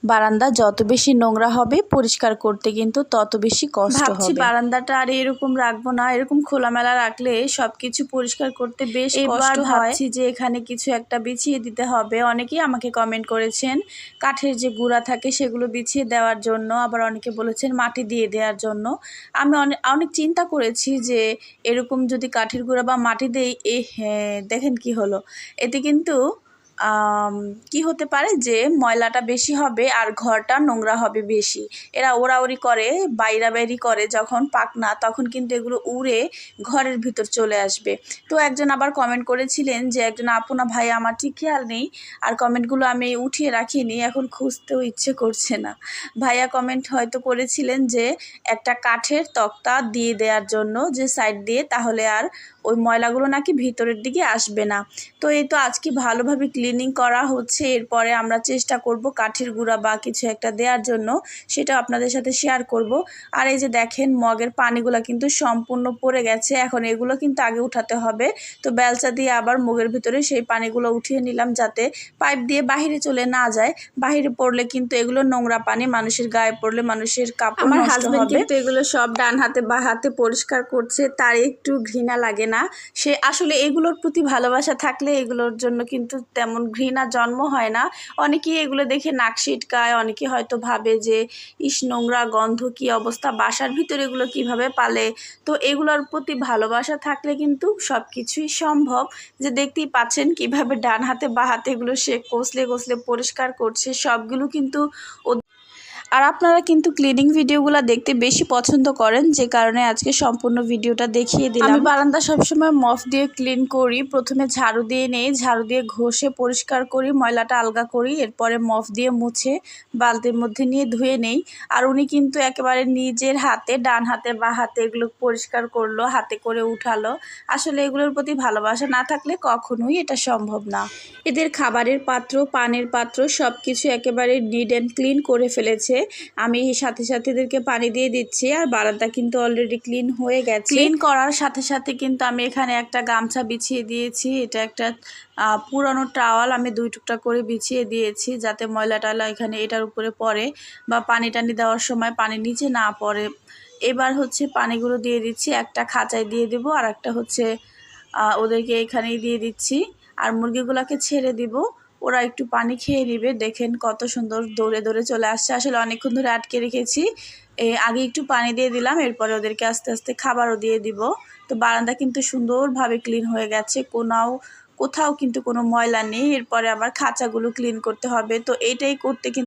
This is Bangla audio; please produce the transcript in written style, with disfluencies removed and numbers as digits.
বারান্দা যত বেশি নোংরা হবে পরিষ্কার করতে কিন্তু তত বেশি কষ্ট হবে। ভাবছি বারান্দাটা আর এরকম রাখবো না, এরকম খোলামেলা রাখলে সবকিছু পরিষ্কার করতে বেশ কষ্ট হয়। ভাবছি যে এখানে কিছু একটা বিছিয়ে দিতে হবে। অনেকেই আমাকে কমেন্ট করেছেন কাঠের যে গুঁড়া থাকে সেগুলো বিছিয়ে দেওয়ার জন্য, আবার অনেকে বলেছেন মাটি দিয়ে দেওয়ার জন্য। আমি অনেক চিন্তা করেছি যে এরকম যদি কাঠের গুঁড়া বা মাটি দেই, হ্যাঁ দেখেন কি হলো, এতে কিন্তু কি হতে পারে যে ময়লাটা বেশি হবে আর ঘরটা নোংরা হবে বেশি। এরা ওড়াউড়ি করে, বাইরাবাইরি করে যখন পাখনা, তখন কিন্তু এগুলো উড়ে ঘরের ভিতর চলে আসবে। তো একজন আবার কমেন্ট করেছিলেন যে একজন আপু না ভাই, আমার ঠিক খেয়াল নেই আর কমেন্টগুলো আমি উঠিয়ে রাখিনি, এখন খুঁজতেও ইচ্ছে করছে না। ভাইয়া কমেন্ট হয়তো করেছিলেন যে একটা কাঠের তক্তা দিয়ে দেওয়ার জন্য, যে সাইড দিয়ে, তাহলে আর ওই ময়লাগুলো নাকি ভিতরের দিকে আসবে না। তো এই তো আজকে ভালোভাবে ক্লিনিং করা হচ্ছে, এরপরে আমরা চেষ্টা করব কাঠের গুঁড়া বা কিছু একটা দেওয়ার জন্য, সেটা আপনাদের সাথে শেয়ার করব। আর এই যে দেখেন মগের পানিগুলো কিন্তু সম্পূর্ণ পড়ে গেছে, এখন এগুলো কিন্তু আগে উঠাতে হবে। তো বেলচা দিয়ে আবার মগের ভিতরে সেই পানিগুলো উঠিয়ে নিলাম, যাতে পাইপ দিয়ে বাহিরে চলে না যায়। বাহিরে পড়লে কিন্তু এগুলো নোংরা পানি, মানুষের গায়ে পড়লে মানুষের কাপড় নষ্ট হবে। আমার হাজবেন্ড কিন্তু এগুলো সব ডান হাতে বা হাতে পরিষ্কার করছে, তার একটু ঘৃণা লাগে না। সে আসলে এগুলোর প্রতি ভালোবাসা থাকলে এগুলোর জন্য কিন্তু তেমন ঘৃণা জন্ম হয় না। অনেকেই এগুলো দেখে নাক সিটকায়, অনেকে হয়তো ভাবে যে ইস নোংরা গন্ধ, কি অবস্থা, বাসার ভিতরে এগুলো কিভাবে পালে। তো এগুলোর প্রতি ভালোবাসা থাকলে কিন্তু সব কিছুই সম্ভব। যে দেখতেই পাচ্ছেন কিভাবে ডান হাতে বা হাতে এগুলো সে কষলে কষলে পরিষ্কার করছে, সবগুলো কিন্তু। আর আপনারা কিন্তু ক্লিনিং ভিডিওগুলো দেখতে বেশি পছন্দ করেন, যে কারণে আজকে সম্পূর্ণ ভিডিওটা দেখিয়ে দিলাম। আমি বারান্দা সবসময় মপ দিয়ে ক্লিন করি। প্রথমে ঝাড়ু দিয়ে নেই, ঝাড়ু দিয়ে ঘষে পরিষ্কার করি, ময়লাটা আলগা করি, এরপরে মপ দিয়ে মুছে বালতির মধ্যে নিয়ে ধুয়ে নেই। আর উনি কিন্তু একেবারে নিজের হাতে, ডান হাতে বা হাতে এগুলো পরিষ্কার করলো, হাতে করে উঠালো। আসলে এগুলোর প্রতি ভালোবাসা না থাকলে কখনোই এটা সম্ভব না। এদের খাবারের পাত্র, পানির পাত্র সব কিছু একেবারে নিট অ্যান্ড ক্লিন করে ফেলেছে। আমি সাথে সাথে এদেরকে পানি দিয়ে দিচ্ছি। আর বারান্দা কিন্তু অলরেডি ক্লিন হয়ে গেছে। ক্লিন করার সাথে সাথে কিন্তু আমি এখানে একটা গামছা বিছিয়ে দিয়েছি। এটা একটা পুরানো টাওয়াল আমি 2 টুকরা করে বিছিয়ে দিয়েছি, যাতে ময়লা টয়লা এখানে এটার উপরে পড়ে বা পানি টানি দেওয়ার সময় পানি নিচে না পড়ে। এবার হচ্ছে পানিগুলো দিয়ে দিচ্ছি, একটা খাঁচায় দিয়ে দিব আর একটা হচ্ছে ওদেরকে এখানেই দিয়ে দিচ্ছি। আর মুরগিগুলোকে ছেড়ে দিব, ওরা একটু পানি খেয়ে নিবে। দেখেন কত সুন্দর দৌড়ে দৌড়ে চলে আসছে। আসলে অনেকক্ষণ ধরে আটকে রেখেছি, আগে একটু পানি দিয়ে দিলাম, এরপরে ওদেরকে আস্তে আস্তে খাবারও দিয়ে দিব। তো বারান্দা কিন্তু সুন্দরভাবে ক্লিন হয়ে গেছে, কোথাও কিন্তু কোনো ময়লা নেই। এরপরে আবার খাঁচাগুলো ক্লিন করতে হবে। তো এইটাই করতে কিন্তু